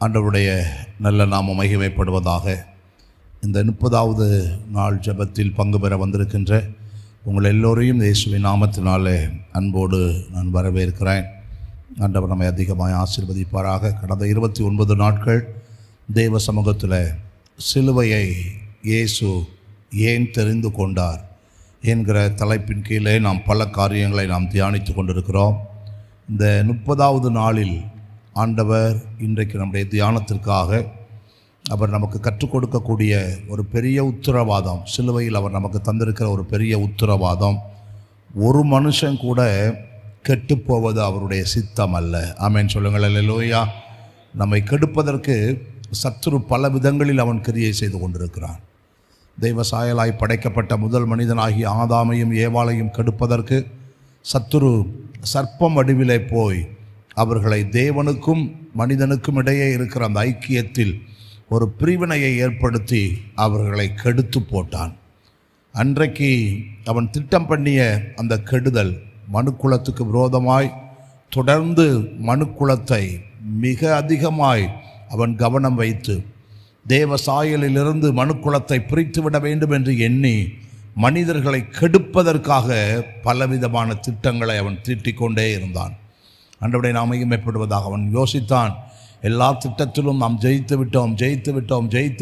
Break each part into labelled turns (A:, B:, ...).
A: ஆண்டவருடைய நல்ல நாமம் மகிமைப்படுவதாக. இந்த 30வது நாள் ஜெபத்தில் பங்கு பெற வந்திருக்கின்ற உங்கள் எல்லோரையும் இயேசுவின் நாமத்தினாலே அன்போடு நான் வரவேற்கிறேன். ஆண்டவர் நம்மை அதிகமாக ஆசீர்வதிப்பாராக. கடந்த 29 நாட்கள் தேவ சமூகத்தில் சிலுவையை இயேசு ஏன் தெரிந்து கொண்டார் என்கிற தலைப்பின் கீழே நாம் பல காரியங்களை நாம் தியானித்து கொண்டிருக்கிறோம். இந்த 30வது நாளில் ஆண்டவர் இன்றைக்கு நம்முடைய தியானத்திற்காக அவர் நமக்கு கற்றுக் கொடுக்கக்கூடிய ஒரு பெரிய உத்தரவாதம், சிலுவையில் அவர் நமக்கு தந்திருக்கிற ஒரு பெரிய உத்தரவாதம், ஒரு மனுஷன் கூட கெட்டுப்போவது அவருடைய சித்தம் அல்ல. ஆமென் சொல்லுங்கள் அல்லேலூயா. நம்மை கெடுப்பதற்கு சத்துரு பல விதங்களில் அவன் கிரியை செய்து கொண்டிருக்கிறான். தெய்வ சாயலாய் படைக்கப்பட்ட முதல் மனிதனாகிய ஆதாமையும் ஏவாளையும் கெடுப்பதற்கு சத்துரு சர்ப்பம் வடிவிலே போய் அவர்களை தேவனுக்கும் மனிதனுக்கும் இடையே இருக்கிற அந்த ஐக்கியத்தில் ஒரு பிரிவினையை ஏற்படுத்தி அவர்களை கெடுத்து போட்டான். அன்றைக்கு அவன் திட்டம் பண்ணிய அந்த கெடுதல் மனுக்குலத்துக்கு விரோதமாய் தொடர்ந்து மனுக்குலத்தை மிக அதிகமாய் அவன் கவனம் வைத்து தேவ சாயலிலிருந்து மனுக்குலத்தை பிரித்துவிட வேண்டும் என்று எண்ணி மனிதர்களை கெடுப்பதற்காக பலவிதமான திட்டங்களை அவன் தீட்டிக்கொண்டே இருந்தான். ஆண்டவருடைய நாமம் மகிமைப்படுவதாக. அவன் யோசித்தான், எல்லா திட்டத்திலும் நாம் ஜெயித்து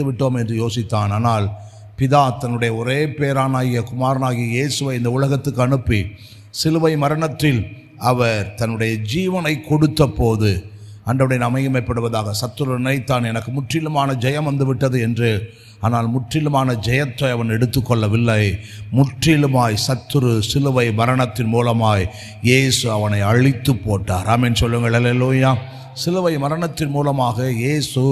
A: விட்டோம் என்று யோசித்தான். ஆனால் பிதா தன்னுடைய ஒரே பேரானாகிய குமாரனாகிய இயேசுவை இந்த உலகத்துக்கு அனுப்பி சிலுவை மரணத்தில் அவர் தன்னுடைய ஜீவனை கொடுத்த போது ஆண்டவருடைய நாமம் மகிமைப்படுவதாக. சத்துரு நினைத்தான், எனக்கு முற்றிலுமான ஜெயம் வந்து விட்டது என்று. ஆனால் முற்றிலுமான ஜெயத்தை அவன் எடுத்துக்கொள்ளவில்லை. முற்றிலுமாய் சத்துரு சிலுவை மரணத்தின் மூலமாய் இயேசு அவனை அழித்து போட்டார். ஆமென் சொல்லுங்கள் அல்லேலூயா. சிலுவை மரணத்தின் மூலமாக இயேசு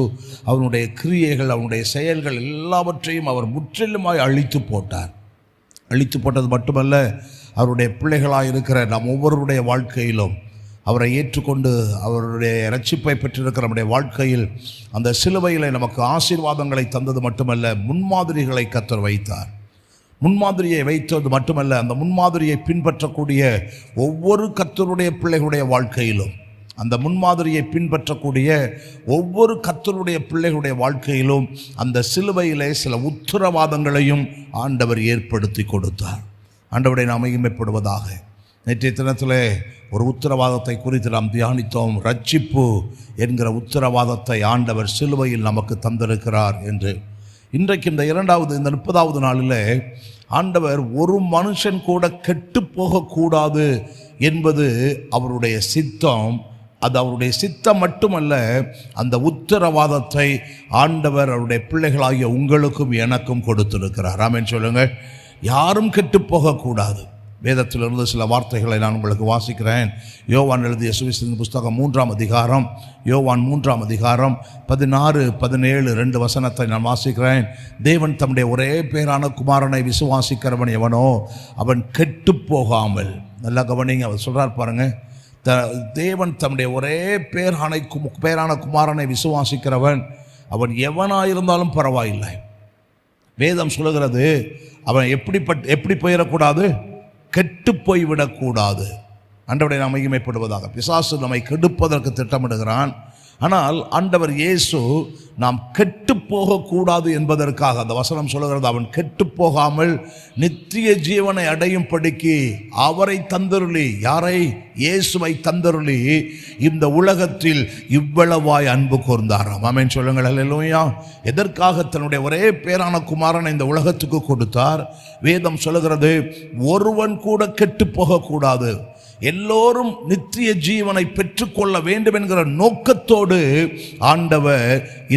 A: அவனுடைய கிரியைகள், அவனுடைய செயல்கள் எல்லாவற்றையும் அவர் முற்றிலுமாய் அழித்து போட்டார். அழித்து போட்டது மட்டுமல்ல, அவருடைய பிள்ளைகளாக இருக்கிற நாம் ஒவ்வொருடைய வாழ்க்கையிலும் அவரை ஏற்றுக்கொண்டு அவருடைய இரட்சிப்பை பெற்றிருக்கிற நம்முடைய வாழ்க்கையில் அந்த சிலுவையில் நமக்கு ஆசீர்வாதங்களை தந்தது மட்டுமல்ல, முன்மாதிரிகளை கர்த்தர் வைத்தார். முன்மாதிரியை வைத்தது மட்டுமல்ல, அந்த முன்மாதிரியை பின்பற்றக்கூடிய ஒவ்வொரு கர்த்தருடைய பிள்ளைகளுடைய வாழ்க்கையிலும், அந்த முன்மாதிரியை பின்பற்றக்கூடிய ஒவ்வொரு கர்த்தருடைய பிள்ளைகளுடைய வாழ்க்கையிலும் அந்த சிலுவையிலே சில உத்தரவாதங்களையும் ஆண்டவர் ஏற்படுத்தி கொடுத்தார். ஆண்டவருடைய நாமம் மகிமைப்படுவதாக. நேற்றைய தினத்தில் ஒரு உத்தரவாதத்தை குறித்து நாம் தியானித்தோம். ரட்சிப்பு என்கிற உத்தரவாதத்தை ஆண்டவர் சிலுவையில் நமக்கு தந்திருக்கிறார் என்று. இன்றைக்கு இந்த 30வது நாளில் ஆண்டவர் ஒரு மனுஷன் கூட கெட்டு போகக்கூடாது என்பது அவருடைய சித்தம். அது அவருடைய சித்தம் மட்டுமல்ல, அந்த உத்தரவாதத்தை ஆண்டவர் அவருடைய பிள்ளைகளாகிய உங்களுக்கும் எனக்கும் கொடுத்திருக்கிறார். ஆமென் சொல்லுங்கள். யாரும் கெட்டு போகக்கூடாது. வேதத்திலிருந்து சில வார்த்தைகளை நான் உங்களுக்கு வாசிக்கிறேன். யோவான் எழுதிய சுவிசேஷத்தின் புஸ்தகம் 3ஆம் அதிகாரம், யோவான் 3ஆம் அதிகாரம் 16, 17 2 வசனத்தை நான் வாசிக்கிறேன். தேவன் தம்முடைய ஒரே பேரான குமாரனை விசுவாசிக்கிறவன் எவனோ அவன் கெட்டு போகாமல், நல்லா கவனிங்க, அவர் சொல்கிறார் பாருங்க, தேவன் தம்முடைய ஒரே பேரான குமாரனை விசுவாசிக்கிறவன் அவன் எவனாயிருந்தாலும் பரவாயில்லை. வேதம் சொல்லுகிறது அவன் எப்படி போயிடக்கூடாது, கெட்டு போய்விடக்கூடாது. ஆண்டவருடைய நாமம் மகிமைப்படுவதாக. பிசாசு நம்மை கெடுப்பதற்கு திட்டமிடுகிறான். ஆனால் ஆண்டவர் இயேசு நாம் கெட்டு போகக்கூடாது என்பதற்காக, அந்த வசனம் சொல்லுகிறது, அவன் கெட்டு போகாமல் நித்திய ஜீவனை அடையும் படிக்கு அவரை தந்தருளி, யாரை? இயேசுவை தந்தருளி இந்த உலகத்தில் இவ்வளவாய் அன்பு கூர்ந்தாராம். ஆமென் சொல்லுங்கள் அல்லேலூயா. எதற்காக? தன்னுடைய ஒரே பேரான குமாரனை இந்த உலகத்துக்கு கொடுத்தார். வேதம் சொல்லுகிறது, ஒருவன் கூட கெட்டு போகக்கூடாது, எல்லோரும் நித்திய ஜீவனை பெற்றுக்கொள்ள வேண்டும் என்கிற நோக்கத்தோடு ஆண்டவர்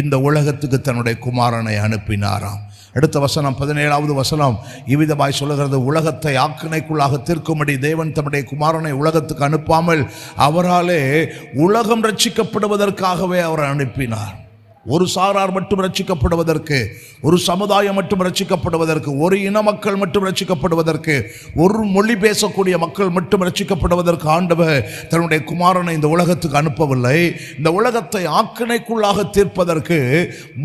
A: இந்த உலகத்துக்கு தன்னுடைய குமாரனை அனுப்பினாராம். அடுத்த வசனம் 17வது வசனம் இவ்விதமாய் சொல்லுகிறது, உலகத்தை ஆக்கினைக்குள்ளாக தீர்க்கும்படி தேவன் தம்முடைய குமாரனை உலகத்துக்கு அனுப்பாமல் அவராலே உலகம் ரட்சிக்கப்படுவதற்காகவே அவரை அனுப்பினார். ஒரு சாரார் மட்டும் ரட்சிக்கப்படுவதற்கு, ஒரு சமுதாயம் மட்டும் ரட்சிக்கப்படுவதற்கு, ஒரு இன மக்கள் மட்டும் ரட்சிக்கப்படுவதற்கு, ஒரு மொழி பேசக்கூடிய மக்கள் மட்டும் ரட்சிக்கப்படுவதற்கு ஆண்டவர் தன்னுடைய குமாரனை இந்த உலகத்துக்கு அனுப்பவில்லை. இந்த உலகத்தை ஆக்கினைக்குள்ளாக தீர்ப்பதற்கு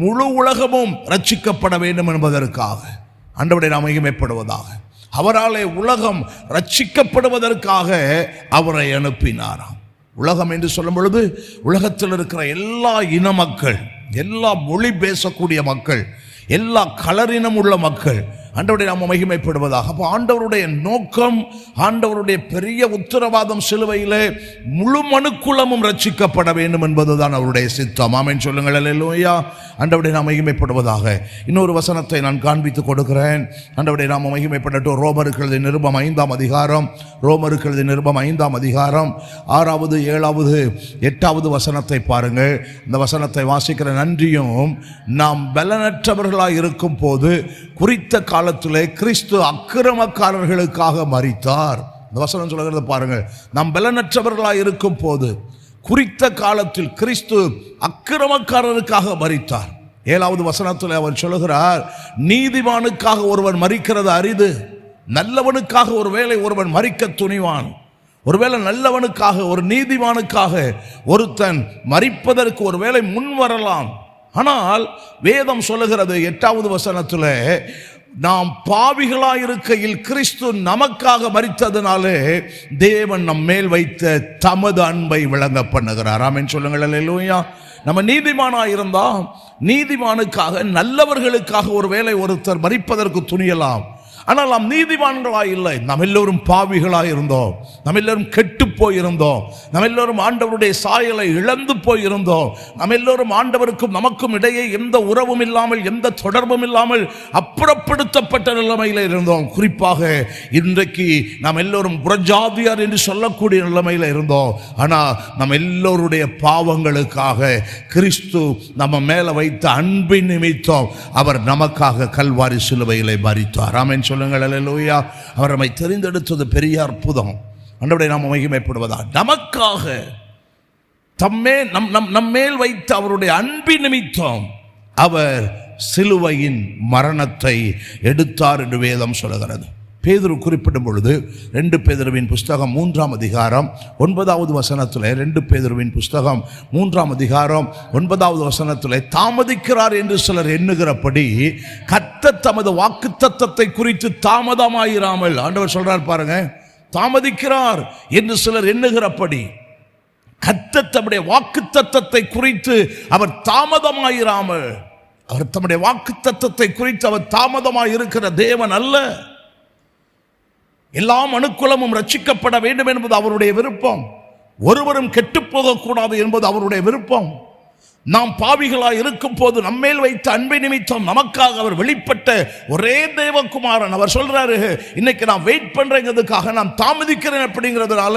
A: முழு உலகமும் ரட்சிக்கப்பட வேண்டும் என்பதற்காக ஆண்டவருடைய நாமம் மகிமைப்படுவதாக. அவராலே உலகம் ரட்சிக்கப்படுவதற்காக அவரை அனுப்பினாராம். உலகம் என்று சொல்லும் பொழுது உலகத்தில் இருக்கிற எல்லா இன மக்கள், எல்லா மொழி பேசக்கூடிய மக்கள், எல்லா கலரினம் உள்ள மக்கள் ஆண்டவருடைய நாம மகிமைப்படுவதாக. அப்போ ஆண்டவருடைய நோக்கம், ஆண்டவருடைய பெரிய உத்தரவாதம் சிலுவையிலே முழு மனுக்குலமும் ரட்சிக்கப்பட வேண்டும் என்பதுதான் அவருடைய சித்தம். ஆமென் சொல்லுங்கள். அல்லேலூயா. ஆண்டவருடைய நாம மகிமைப்படுவதாக. இன்னொரு வசனத்தை நான் காண்பித்து கொடுக்கிறேன். ஆண்டவருடைய நாம மகிமைப்படட்டும். ரோமருக்கு எழுதிய நிருபம் 5ஆம் அதிகாரம், ரோமருக்கு எழுதிய நிருபம் 5ஆம் அதிகாரம் 6வது 7வது 8வது வசனத்தை பாருங்கள். இந்த வசனத்தை வாசிக்கிற நன்றியும், நாம் பலனற்றவர்களாய் இருக்கும் போது குறித்த காலத்திலே கிறிஸ்து அக்கிரமக்காரர்களுக்காக மரித்தார். இந்த வசனம் சொல்லுகிறது பாருங்கள். நாம் பலனற்றவர்களாய் இருக்கும் போது குறித்த காலத்தில் கிறிஸ்து அக்கிரமக்காரருக்காக மரித்தார். 7வது வசனத்தில் அவர் சொல்லுகிறார், நீதிமானுக்காக ஒருவன் மரிக்கிறது அரிது, நல்லவனுக்காக ஒருவேளை ஒருவன் மரிக்க துணிவான். ஒருவேளை நல்லவனுக்காக, ஒரு நீதிமானுக்காக ஒருத்தன் மரிப்பதற்கு ஒருவேளை முன் வரலாம். ஆனால் வேதம் சொல்லுகிறது 8வது வசனத்தில், நாம் பாவிகளாயிருக்கையில் கிறிஸ்து நமக்காக மரித்ததினாலே தேவன் நம் மேல் வைத்த தமது அன்பை விளங்க பண்ணுகிறார். ஆமென் சொல்லுங்கள். அல்லேலூயா. நம்ம நீதிமானாயிருந்தா நீதிமானுக்காக, நல்லவர்களுக்காக ஒருவேளை ஒருத்தர் மரிப்பதற்கு துணியலாம். ஆனால் நாம் நீதிமான்களாய் இல்லை. நாம் எல்லோரும் பாவிகளாய் இருந்தோம். நாம் எல்லோரும் கெட்டு போயிருந்தோம். நாம் எல்லோரும் ஆண்டவருடைய சாயலை இழந்து போயிருந்தோம். நாம் எல்லோரும் ஆண்டவருக்கும் நமக்கும் இடையே எந்த உறவும் இல்லாமல், எந்த தொடர்பும் இல்லாமல் அப்புறப்படுத்தப்பட்ட நிலைமையில் இருந்தோம். குறிப்பாக இன்றைக்கு நாம் எல்லோரும் புறஜாதியார் என்று சொல்லக்கூடிய நிலைமையில் இருந்தோம். ஆனால் நம் எல்லோருடைய பாவங்களுக்காக கிறிஸ்து நம்ம மேல வைத்த அன்பின் நிமித்தம் அவர் நமக்காக கல்வாரி சிலுவையிலே மரித்தார். ஆமென் சொல்லுங்கள். அல்லேலூயா. அவர் நம்மை தெரிந்தெடுத்தது பெரிய அற்புதம். ஆண்டவருடைய நாம மகிமைப்படுவதா. நமக்காக நம்மேல் வைத்த அவருடைய அன்பின் நிமித்தம் அவர் சிலுவையின் மரணத்தை எடுத்தார் என்று வேதம் சொல்லுகிறது. பேதுரு குறிப்பிடும் பொழுது 2 பேதுருவின் புஸ்தகம் 3ஆம் அதிகாரம் 9வது வசனத்தில், 2 பேதுருவின் புஸ்தகம் 3ஆம் அதிகாரம் 9வது வசனத்தில், தாமதிக்கிறார் என்று சிலர் எண்ணுகிறபடி கர்த்தர் தமது வாக்குத்தத்தத்தை குறித்து தாமதமாயிராமல், ஆண்டவர் சொல்றார் பாருங்க, தாமதிக்கிறார் என்று சிலர் எண்ணுகிறபடி கர்த்தர் தம்முடைய வாக்குத்தத்தத்தை குறித்து அவர் தாமதமாயிராமல், அவர் தம்முடைய வாக்குத்தத்தத்தை குறித்து அவர் தாமதமாயிருக்கிற தேவன் அல்ல. எல்லா மனுக்குலமும் ரட்சிக்கப்பட வேண்டும் என்பது அவருடைய விருப்பம். ஒருவரும் கெட்டுப்போகக்கூடாது என்பது அவருடைய விருப்பம். நாம் பாவிகளாய் இருக்கும் போது நம்மேல் வைத்த அன்பை நிமித்தம் நமக்காக அவர் வெளிப்பட்ட ஒரே தேவகுமாரன். அவர் சொல்றாரு, இன்னைக்கு நான் வெயிட் பண்றேங்கிறதுக்காக நான் தாமதிக்கிறேன் அப்படிங்கிறதுனால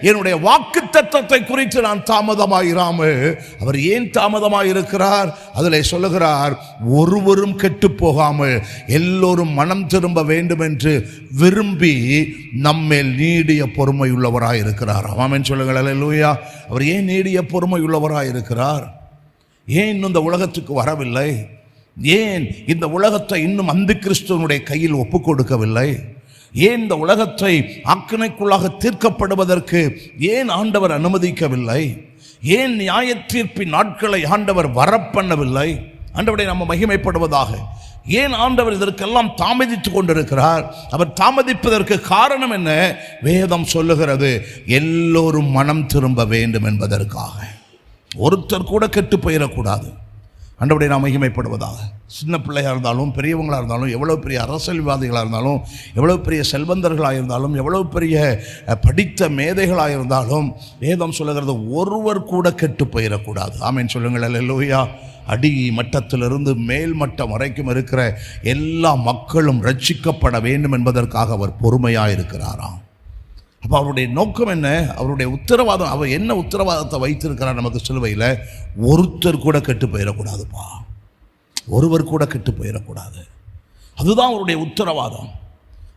A: என்னுடைய வாக்கு தத்தத்தை குறித்து நான் தாமதமாயிராமல், அவர் ஏன் தாமதமாயிருக்கிறார்? அதில் சொல்லுகிறார், ஒருவரும் கெட்டு போகாமல் எல்லோரும் மனம் திரும்ப வேண்டும் என்று விரும்பி நம்மேல் நீடிய பொறுமை உள்ளவராயிருக்கிறார். ஆமென் சொல்லுங்கள். அல்லேலூயா. அவர் ஏன் நீடிய பொறுமை உள்ளவராயிருக்கிறார்? ஏன் இன்னும் இந்த உலகத்துக்கு வரவில்லை? ஏன் இந்த உலகத்தை இன்னும் அந்தி கிறிஸ்துவனுடைய கையில் ஒப்புக் கொடுக்கவில்லை? ஏன் இந்த உலகத்தை ஆக்கினைக்குள்ளாக தீர்க்கப்படுவதற்கு ஏன் ஆண்டவர் அனுமதிக்கவில்லை? ஏன் நியாய தீர்ப்பின் நாட்களை ஆண்டவர் வரப்பண்ணவில்லை? ஆண்டவரை நம்ம மகிமைப்படுவதாக. ஏன் ஆண்டவர் இதற்கெல்லாம் தாமதித்துக் கொண்டிருக்கிறார்? அவர் தாமதிப்பதற்கு காரணம் என்ன? வேதம் சொல்லுகிறது, எல்லோரும் மனம் திரும்ப வேண்டும் என்பதற்காக. ஒருத்தர் கூட கெட்டு போயிடக்கூடாது. ஆண்டவருடைய நாம் மகிமைப்படுவதாக. சின்ன பிள்ளையாக இருந்தாலும் பெரியவங்களாக இருந்தாலும், எவ்வளோ பெரிய அரசியல்வாதிகளாக இருந்தாலும், எவ்வளோ பெரிய செல்வந்தர்களாக இருந்தாலும், எவ்வளோ பெரிய படித்த மேதைகளாக இருந்தாலும், வேதம் சொல்லுகிறது ஒருவர் கூட கெட்டு போயிடக்கூடாது. ஆமென் சொல்லுங்கள். அல்லேலூயா. அடி மட்டத்திலிருந்து மேல் மட்டம் வரைக்கும் இருக்கிற எல்லா மக்களும் ரட்சிக்கப்பட வேண்டும் என்பதற்காக அவர் பொறுமையாக இருக்கிறாராம். அப்போ அவருடைய நோக்கம் என்ன? அவருடைய உத்தரவாதம். அவர் என்ன உத்தரவாதத்தை வைத்திருக்கிறார் நமக்கு சிலுவையில்? ஒருத்தர் கூட கெட்டு போயிடக்கூடாதுப்பா, ஒருவர் கூட கெட்டு போயிடக்கூடாது. அதுதான் அவருடைய உத்தரவாதம்.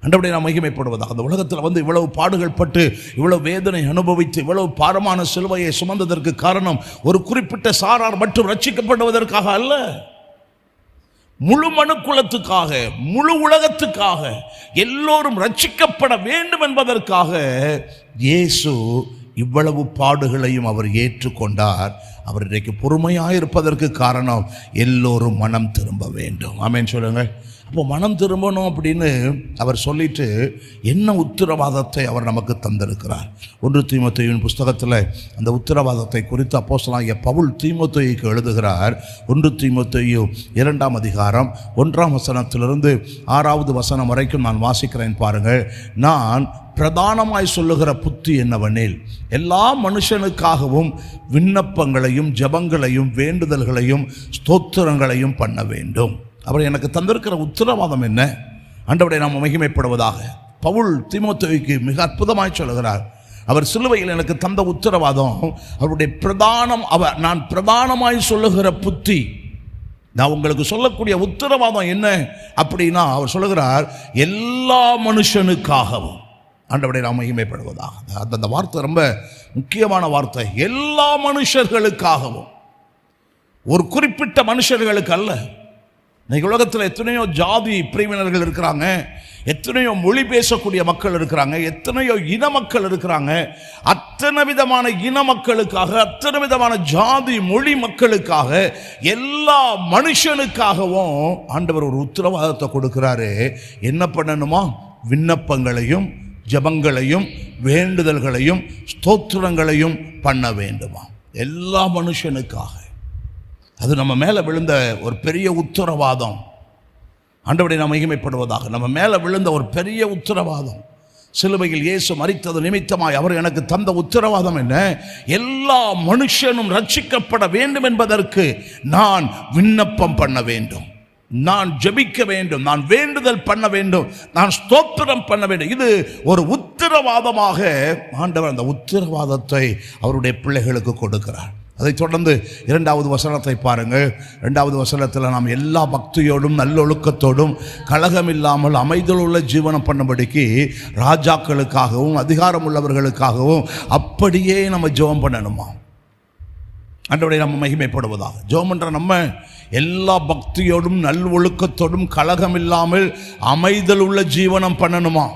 A: ஆண்டவருடைய நாம் மகிமைப்படுவதாக. அந்த உலகத்தில் இவ்வளவு பாடுகள் பட்டு, இவ்வளவு வேதனை அனுபவித்து, இவ்வளவு பாரமான சிலுவையை சுமந்ததற்கு காரணம் ஒரு குறிப்பிட்ட சாரார் மட்டும் ரட்சிக்கப்படுவதற்காக அல்ல, முழு மனுக்குலத்துக்காக, முழு உலகத்துக்காக எல்லோரும் ரட்சிக்கப்பட வேண்டும் என்பதற்காக இயேசு இவ்வளவு பாடுகளையும் அவர் ஏற்றுக்கொண்டார். அவர் இன்றைக்கு பொறுமையாக இருப்பதற்கு காரணம் எல்லோரும் மனம் திரும்ப வேண்டும். ஆமென் சொல்லுங்க. அப்போ மனம் திரும்பணும் அப்படின்னு அவர் சொல்லிட்டு என்ன உத்தரவாதத்தை அவர் நமக்கு தந்திருக்கிறார். 1 தீமோத்தேயுவின் புஸ்தகத்தில் அந்த உத்தரவாதத்தை குறித்து அப்போஸ்தலனாகிய பவுல் தீமோத்தேயுக்கு எழுதுகிறார். 1 தீமோத்தேயு 2ஆம் அதிகாரம் 1ஆம் வசனத்திலிருந்து 6வது வசனம் வரைக்கும் நான் வாசிக்கிறேன் பாருங்கள். நான் பிரதானமாய் சொல்லுகிற புத்தி என்னவெனில், எல்லா மனுஷனுக்காகவும் விண்ணப்பங்களையும் ஜெபங்களையும் வேண்டுதல்களையும் ஸ்தோத்திரங்களையும் பண்ண வேண்டும். அவர் எனக்கு தந்திருக்கிற உத்தரவாதம் என்ன? ஆண்டவரை நாம் மகிமைப்படுவதாக பவுல் தீமோத்தேயுக்கு மிக அற்புதமாய் சொல்லுகிறார். அவர் சிலுவையில் எனக்கு தந்த உத்தரவாதம் அவருடைய நான் பிரதானமாய் சொல்லுகிற புத்தி. நான் உங்களுக்கு சொல்லக்கூடிய உத்தரவாதம் என்ன அப்படின்னா, அவர் சொல்லுகிறார் எல்லா மனுஷனுக்காகவும். ஆண்டவரை நாம் மகிமைப்படுவதாக. அந்த வார்த்தை ரொம்ப முக்கியமான வார்த்தை. எல்லா மனுஷர்களுக்காகவும், ஒரு குறிப்பிட்ட மனுஷர்களுக்கு அல்ல. இன்னைக்கு உலகத்தில் எத்தனையோ ஜாதி பிரிவினர்கள் இருக்கிறாங்க, எத்தனையோ மொழி பேசக்கூடிய மக்கள் இருக்கிறாங்க, எத்தனையோ இன மக்கள் இருக்கிறாங்க. அத்தனை விதமான இன மக்களுக்காக, அத்தனை விதமான ஜாதி மொழி மக்களுக்காக, எல்லா மனுஷனுக்காகவும் ஆண்டவர் ஒரு உத்தரவாதத்தை கொடுக்கிறாரு. என்ன பண்ணணுமா? விண்ணப்பங்களையும் ஜெபங்களையும் வேண்டுதல்களையும் ஸ்தோத்திரங்களையும் பண்ண வேண்டுமா? எல்லா மனுஷனுக்காக. அது நம்ம மேலே விழுந்த ஒரு பெரிய உத்தரவாதம். ஆண்டவரை நாம் மகிமைப்படுவதாக. நம்ம மேலே விழுந்த ஒரு பெரிய உத்தரவாதம். சிலுவையில் இயேசு மரித்தது நிமித்தமாய் அவர் எனக்கு தந்த உத்தரவாதம் என்ன? எல்லா மனுஷனும் ரட்சிக்கப்பட வேண்டும் என்பதற்கு நான் விண்ணப்பம் பண்ண வேண்டும், நான் ஜெபிக்க வேண்டும், நான் வேண்டுதல் பண்ண வேண்டும், நான் ஸ்தோத்திரம் பண்ண வேண்டும். இது ஒரு உத்தரவாதமாக ஆண்டவர் அந்த உத்தரவாதத்தை அவருடைய பிள்ளைகளுக்கு கொடுக்கிறார். அதை தொடர்ந்து 2வது வசனத்தை பாருங்கள். 2வது வசனத்தில் நாம் எல்லா பக்தியோடும் நல்லொழுக்கத்தோடும் கலகம் இல்லாமல் அமைதல் உள்ள ஜீவனம் பண்ணும்படிக்கு ராஜாக்களுக்காகவும் அதிகாரம் உள்ளவர்களுக்காகவும் அப்படியே நம்ம ஜெபம் பண்ணணுமா? ஆண்டவரை நம்ம மகிமைப்படுவதாக. ஜெபம் பண்ற நம்ம எல்லா பக்தியோடும் நல்லொழுக்கத்தோடும் கலகம் இல்லாமல் அமைதல் உள்ள ஜீவனம் பண்ணணுமா?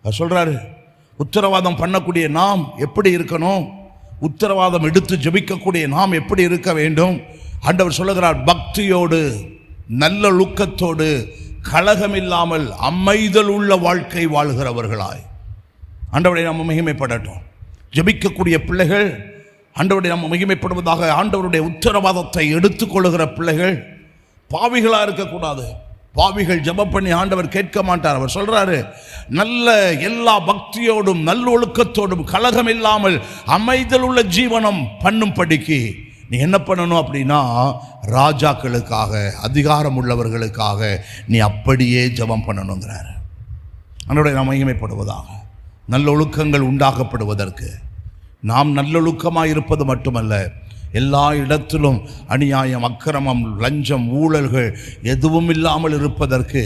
A: சொல்றாரு. உத்தரவாதம் பண்ணக்கூடிய நாம் எப்படி இருக்கணும்? உத்தரவாதம் எடுத்து ஜெபிக்கக்கூடிய நாம் எப்படி இருக்க வேண்டும்? ஆண்டவர் சொல்லுகிறார், பக்தியோடு நல்லொழுக்கத்தோடு கலகம் இல்லாமல் அமைதல் உள்ள வாழ்க்கை வாழ்கிறவர்களாய். ஆண்டவரை நம்ம மகிமைப்படட்டும். ஜெபிக்கக்கூடிய பிள்ளைகள் ஆண்டவரை நம்ம மகிமைப்படுவதாக. ஆண்டவருடைய உத்தரவாதத்தை எடுத்துக்கொள்ளுகிற பிள்ளைகள் பாவிகளாக இருக்கக்கூடாது. பாவிகள் ஜெபம் பண்ணி ஆண்டவர் கேட்க மாட்டார். அவர் சொல்றாரு, நல்ல எல்லா பக்தியோடும் நல்லொழுக்கத்தோடும் கலகம் இல்லாமல் அமைதல் உள்ள ஜீவனம் பண்ணும்படிக்கு நீ என்ன பண்ணணும் அப்படின்னா, ராஜாக்களுக்காக அதிகாரம் உள்ளவர்களுக்காக நீ அப்படியே ஜெபம் பண்ணணுங்கிறார். ஆண்டவரை நாம் மகிமைப்படுவதாக. நல்லொழுக்கங்கள் உண்டாக்கப்படுவதற்கு நாம் நல்லொழுக்கமாக இருப்பது மட்டுமல்ல, எல்லா இடத்திலும் அநியாயம், அக்கிரமம், லஞ்சம், ஊழல்கள் எதுவும் இல்லாமல் இருப்பதற்கு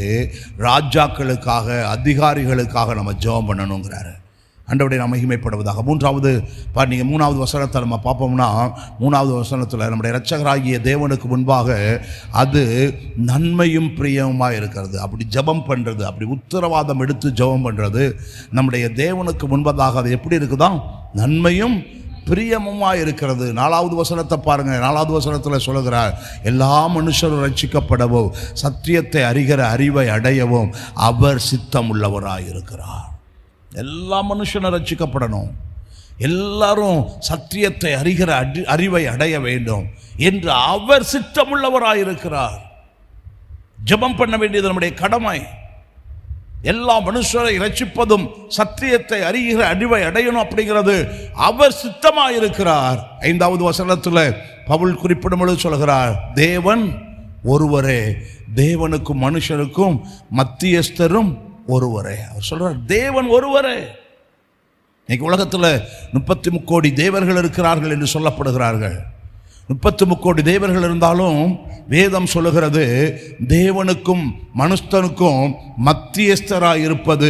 A: ராஜாக்களுக்காக அதிகாரிகளுக்காக நம்ம ஜெபம் பண்ணணுங்கிறாரு. ஆண்டவரை நாம் மகிமைப்படுவதாக. 3வது நீங்கள் 3வது வசனத்தை நம்ம பார்ப்போம்னா, 3வது வசனத்தில் நம்முடைய இரட்சகராகிய தேவனுக்கு முன்பாக அது நன்மையும் பிரியமுமாக இருக்கிறது. அப்படி ஜெபம் பண்ணுறது, அப்படி உத்தரவாதம் எடுத்து ஜெபம் பண்ணுறது நம்முடைய தேவனுக்கு முன்பதாக அது எப்படி இருக்குதான்? நன்மையும் பிரியமுமாக இருக்கிறது. 4வது வசனத்தை பாருங்கள். 4வது வசனத்தில் சொல்லுகிறார், எல்லா மனுஷரும் ரட்சிக்கப்படவும் சத்தியத்தை அறிகிற அறிவை அடையவும் அவர் சித்தம் உள்ளவராக இருக்கிறார். எல்லா மனுஷனும் ரட்சிக்கப்படணும், எல்லாரும் சத்தியத்தை அறிகிற அறிவை அடைய வேண்டும் என்று அவர் சித்தமுள்ளவராக இருக்கிறார். ஜெபம் பண்ண வேண்டியது நம்முடைய கடமை. எல்லா மனுஷரை ரட்சிப்பதும் சத்தியத்தை அறிகிற அறிவை அடையணும் அப்படிங்கிறது அவர் சித்தமாக இருக்கிறார். 5வது வசனத்தில் பவுல் குறிப்பிடும் பொழுது சொல்கிறார், தேவன் ஒருவரே, தேவனுக்கும் மனுஷனுக்கும் மத்தியஸ்தரும் ஒருவரே. அவர் சொல்றார், தேவன் ஒருவரே. இன்னைக்கு உலகத்தில் 33 கோடி தேவர்கள் இருக்கிறார்கள் என்று சொல்லப்படுகிறார்கள். 33 கோடி தேவர்கள் இருந்தாலும் வேதம் சொல்லுகிறது, தேவனுக்கும் மனுஷனுக்கும் மத்தியஸ்தராக இருப்பது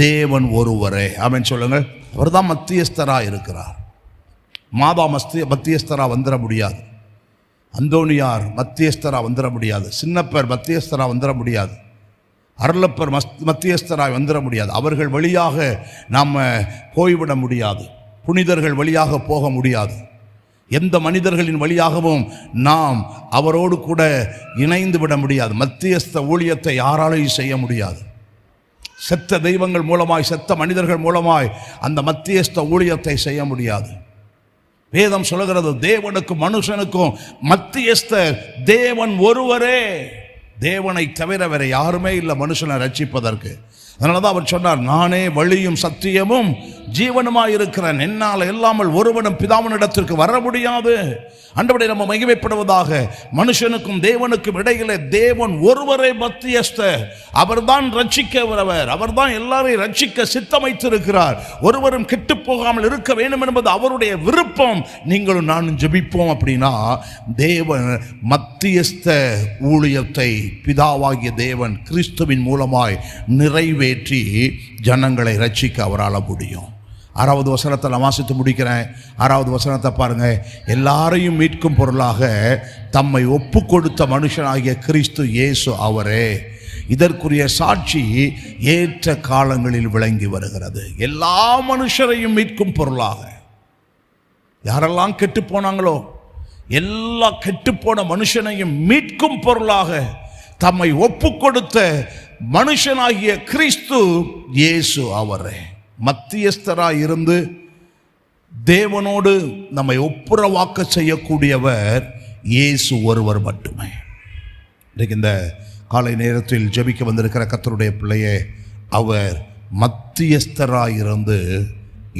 A: தேவன் ஒருவரே. ஆமென் சொல்லுங்க. அவர் தான் மத்தியஸ்தராக இருக்கிறார். மாதா மத்தியஸ்தராக வந்துட முடியாது, அந்தோனியார் மத்தியஸ்தராக வந்துட முடியாது, சின்னப்பர் மத்தியஸ்தராக வந்துட முடியாது, அருளப்பர் மத்தியஸ்தராக வந்துட முடியாது. அவர்கள் வழியாக நாம் போய்விட முடியாது, புனிதர்கள் வழியாக போக முடியாது. எந்த மனிதர்களின் வழியாகவும் நாம் அவரோடு கூட இணைந்து விட முடியாது. மத்தியஸ்த ஊழியத்தை யாராலையும் செய்ய முடியாது. செத்த தெய்வங்கள் மூலமாய், செத்த மனிதர்கள் மூலமாய் அந்த மத்தியஸ்த ஊழியத்தை செய்ய முடியாது. வேதம் சொல்லுகிறது, தேவனுக்கும் மனுஷனுக்கும் மத்தியஸ்தர் தேவன் ஒருவரே. தேவனை தவிர வேற யாருமே இல்லை மனுஷனை ரட்சிப்பதற்கு. அதனால தான் அவர் சொன்னார், நானே வழியும் சத்தியமும் ஜீவனுமாய் இருக்கிறேன், என்னால் இல்லாமல் ஒருவனும் பிதாவினிடத்திற்கு வர முடியாது. ஆண்டவரே, நம்ம மகிமைப்படுவதாக. மனுஷனுக்கும் தேவனுக்கும் இடையிலே தேவன் ஒருவரே மத்தியஸ்தர். அவர்தான் ரட்சிக்கிறவர், அவர்தான் எல்லாரையும் ரட்சிக்க சித்தமைத்திருக்கிறார். ஒருவரும் கெட்டு போகாமல் இருக்க வேண்டும் என்பது அவருடைய விருப்பம். நீங்களும் நானும் ஜெபிப்போம் அப்படின்னா தேவன் மத்தியஸ்த ஊழியத்தை பிதாவாகிய தேவன் கிறிஸ்துவின் மூலமாய் நிறைவேற்றி ஜனங்களை ரட்சிக்க அவரால் முடியும். 6வது வசனத்தை நான் வாசித்து முடிக்கிறேன். 6வது வசனத்தை பாருங்க. எல்லாரையும் மீட்கும் பொருளாக தம்மை ஒப்பு கொடுத்த மனுஷனாகிய கிறிஸ்து இயேசு அவரே. இதற்குரிய சாட்சி ஏற்ற காலங்களில் விளங்கி வருகிறது. எல்லா மனுஷரையும் மீட்கும் பொருளாக, யாரெல்லாம் கெட்டு போனாங்களோ எல்லா கெட்டுப்போன மனுஷனையும் மீட்கும் பொருளாக தம்மை ஒப்பு கொடுத்த மனுஷனாகிய கிறிஸ்து இயேசு அவரே. மத்தியஸ்தராய் இருந்து தேவனோடு நம்மை ஒப்புரவாக்க செய்யக்கூடியவர் இயேசு ஒருவர் மட்டுமே. இன்றைக்கு இந்த காலை நேரத்தில் ஜெபிக்க வந்திருக்கிற கர்த்தருடைய பிள்ளையே, அவர் மத்தியஸ்தராய் இருந்து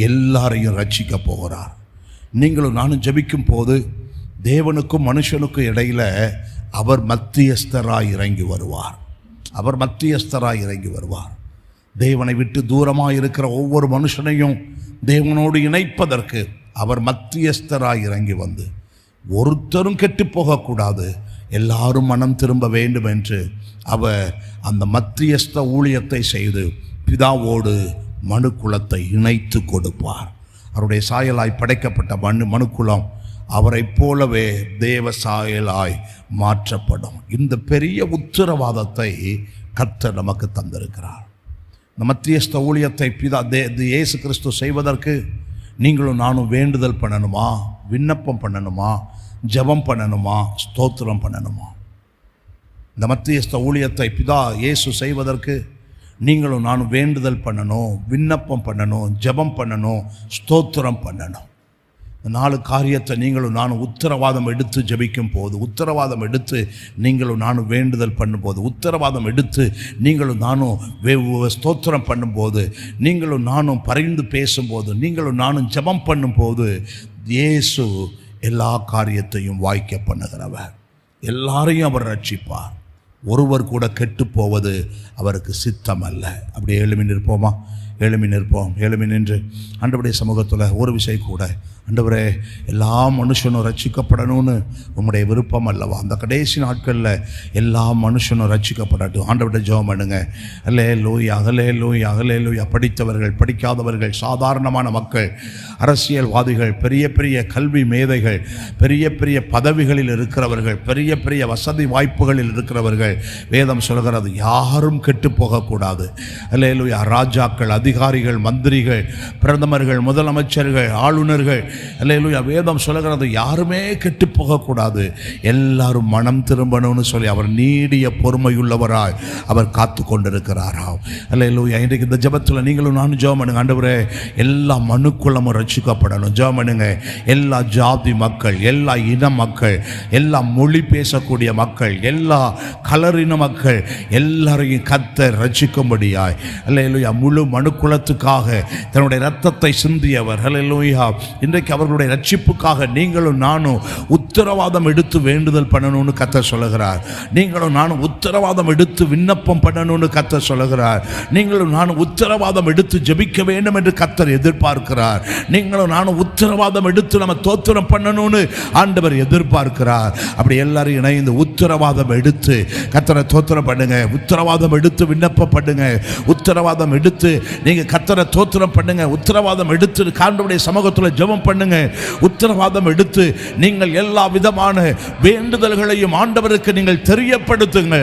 A: எல்லாரையும் ரட்சிக்க போகிறார். நீங்களும் நானும் ஜெபிக்கும் போது தேவனுக்கும் மனுஷனுக்கும் இடையில அவர் மத்தியஸ்தராய் இறங்கி வருவார். அவர் மத்தியஸ்தராய் இறங்கி வருவார். தேவனை விட்டு தூரமாக இருக்கிற ஒவ்வொரு மனுஷனையும் தேவனோடு இணைப்பதற்கு அவர் மத்தியஸ்தராய் இறங்கி வந்து, ஒருத்தரும் கெட்டு போகக்கூடாது, எல்லாரும் மனம் திரும்ப வேண்டும் என்று அவர் அந்த மத்தியஸ்த ஊழியத்தை செய்து பிதாவோடு மனுக்குலத்தை இணைத்து கொடுப்பார். அவருடைய சாயலாய் படைக்கப்பட்ட மனுக்குலம் அவரை போலவே தேவ சாயலாய் மாற்றப்படும். இந்த பெரிய உத்தரவாதத்தை கர்த்தர் நமக்கு தந்திருக்கிறார். இந்த மத்தியஸ்த ஊழியத்தை இயேசு கிறிஸ்து செய்வதற்கு நீங்களும் நானும் வேண்டுதல் பண்ணணுமா, விண்ணப்பம் பண்ணணுமா, ஜெபம் பண்ணணுமா, ஸ்தோத்திரம் பண்ணணுமா? இந்த மத்தியஸ்த ஊழியத்தை இயேசு செய்வதற்கு நீங்களும் நானும் வேண்டுதல் பண்ணணும், விண்ணப்பம் பண்ணணும், ஜெபம் பண்ணணும், ஸ்தோத்திரம் பண்ணணும். இந்த 4 காரியத்தை நீங்களும் நானும் உத்தரவாதம் எடுத்து ஜெபிக்கும் போது, உத்தரவாதம் எடுத்து நீங்களும் நானும் வேண்டுதல் பண்ணும்போது, உத்தரவாதம் எடுத்து நீங்களும் நானும் ஸ்தோத்திரம் பண்ணும்போது, நீங்களும் நானும் பரிந்து பேசும்போது, நீங்களும் நானும் ஜெபம் பண்ணும்போது இயேசு எல்லா காரியத்தையும் வாய்க்க பண்ணுகிறவர். எல்லாரையும் அவர் ரட்சிப்பார். ஒருவர் கூட கெட்டு போவது அவருக்கு சித்தம் அல்ல. அப்படியே எழுமி நிற்போமா? எழுமி நிற்போம். எழுமி நின்று ஆண்டவருடைய சமூகத்தில் ஒரு விஷயம் கூட, ஆண்டவரே, எல்லா மனுஷனும் ரட்சிக்கப்படணும்னு உங்களுடைய விருப்பம் அல்லவா? அந்த கடைசி நாட்களில் எல்லா மனுஷனும் ரட்சிக்கப்படட்டும். ஆண்டவர்கிட்ட ஜெபம் பண்ணுங்க. அல்லே லூயா, அகலே லூயா, அகலே லூயா. படித்தவர்கள், படிக்காதவர்கள், சாதாரணமான மக்கள், அரசியல்வாதிகள், பெரிய பெரிய கல்வி மேதைகள், பெரிய பெரிய பதவிகளில் இருக்கிறவர்கள், பெரிய பெரிய வசதி வாய்ப்புகளில் இருக்கிறவர்கள், வேதம் சொல்கிறது யாரும் கெட்டு போகக்கூடாது. அல்லே லூயா. ராஜாக்கள், அதிகாரிகள், மந்திரிகள், பிரதமர்கள், முதலமைச்சர்கள், ஆளுநர்கள், அல்லேலூயா. வேதம் சொல்லுகிறது யாருமே கெட்டு போகக்கூடாது, எல்லாரும் மனம் திரும்பணும்னு சொல்லி அவர் நீடிய பொறுமையுள்ளவராய் அவர் காத்து கொண்டிருக்கிறாராம். அல்லேலூயா. இன்றைக்கு இந்த ஜெபத்தில் நீங்களும் நானும் ஜெபம் பண்ணுங்க. ஆண்டவரே, எல்லா மனுக்குலமும் ரட்சிக்கப்படணும். ஜெபம் பண்ணுங்க. எல்லா ஜாதி மக்கள், எல்லா இன மக்கள், எல்லா மொழி பேசக்கூடிய மக்கள், எல்லா கலரின மக்கள் எல்லாரையும் கர்த்தர் ரட்சிக்கும்படியாய், அல்லேலூயா, முழு மனுக்குலத்துக்காக தன்னுடைய இரத்தத்தை சிந்தியவர். அல்லேலூயா. இன்றைக்கு அவர்களுடைய ரட்சிப்புக்காக நீங்களும் நானும் உத்தரவாதம் எடுத்து வேண்டுதல் பண்ணணும்னு கர்த்தர் சொல்லுகிறார். நீங்களும் நானும் உத்தரவாதம் எடுத்து விண்ணப்பம் பண்ணணும்னு கர்த்தர் சொல்லுகிறார். நீங்களும் நானும் உத்தரவாதம் எடுத்து ஜெபிக்க வேண்டும் என்று கர்த்தர் எதிர்பார்க்கிறார். நீங்களும் நானும் உத்தரவாதம் எடுத்து நம்ம தோத்திரம் பண்ணணும்னு ஆண்டவர் எதிர்பார்க்கிறார். அப்படி எல்லாரும் இணைந்து உத்தரவாதம் எடுத்து கர்த்தரை தோத்திரம் பண்ணுங்க. உத்தரவாதம் எடுத்து விண்ணப்பம் பண்ணுங்க. உத்தரவாதம் எடுத்து நீங்கள் கர்த்தரை தோத்திரம் பண்ணுங்க. உத்தரவாதம் எடுத்து ஆண்டவருடைய சமூகத்தில் ஜெபம் பண்ணுங்க. உத்தரவாதம் எடுத்து நீங்கள் எல்லா விதமான வேண்டுதல்களையும் ஆண்டவருக்கு நீங்கள் தெரியப்படுத்துங்க.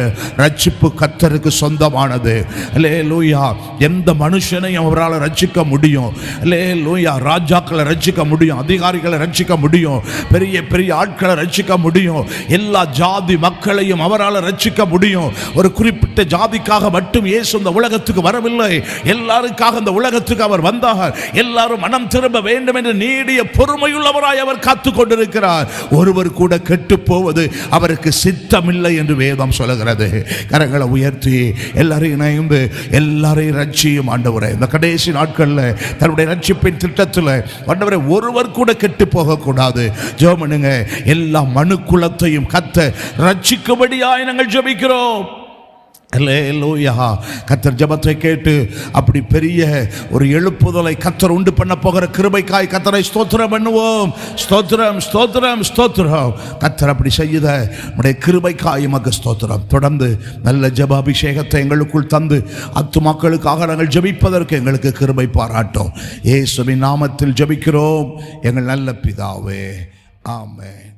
A: ரட்சிப்பு கர்த்தருக்கு சொந்தமானது. அல்லேலூயா. எந்த மனுஷனையும் அவரால் ரட்சிக்க முடியும். அல்லேலூயா. ராஜாக்களை ரட்சிக்க முடியும், அதிகாரிகளை ரட்சிக்க முடியும், பெரிய பெரிய ஆட்களை ரட்சிக்க முடியும், எல்லா ஜாதி மக்களையும் அவரால் ரட்சிக்க முடியும். ஒரு குறிப்பிட்ட ஜாதிக்காக மட்டும் இயேசு இந்த உலகத்துக்கு வரவில்லை, எல்லாருக்காக இந்த உலகத்துக்கு அவர் வந்தார். எல்லாரும் மனம் திரும்ப வேண்டும் என்று நீடிய பொறுமையுள்ளவராய் அவர் காத்துக் கொண்டிருக்கிறார். ஒருவர் கூட கெட்டு போவது அவருக்கு சித்தமில்லை என்று வேதம் சொல்லுகிறது. கரங்களை உயர்த்தி எல்லாரையும் இணைந்து எல்லாரையும் ரட்சியும் ஆண்டவரே. இந்த கடைசி நாட்களில் தன்னுடைய ரட்சிப்பின் திட்டத்தில் ஆண்டவரே ஒருவர் கூட கெட்டு போகக்கூடாது. ஜெபம் பண்ணுங்க. எல்லா மனு குலத்தையும் கர்த்தர் ரட்சிக்கும்படியாய் நாங்கள் ஜெபிக்கிறோம். அல்லேலூயா. கர்த்தர் ஜெபத்தை கேட்டு அப்படி பெரிய ஒரு எழுப்புதலை கர்த்தர் உண்டு பண்ண போகிற கிருபைக்காய் கர்த்தரை ஸ்தோத்திரம் பண்ணுவோம். ஸ்தோத்திரம் ஸ்தோத்திரம் ஸ்தோத்திரம். கர்த்தர் அப்படி செய்த நம்முடைய கிருபைக்காய் எமக்கு ஸ்தோத்திரம். தொடர்ந்து நல்ல ஜெப அபிஷேகத்தை எங்களுக்குள் தந்து ஆத்துமாக்களுக்காக நாங்கள் ஜெபிப்பதற்கு எங்களுக்கு கிருபை பாராட்டும். இயேசுவின் நாமத்தில் ஜெபிக்கிறோம் எங்கள் நல்ல பிதாவே. ஆமென்.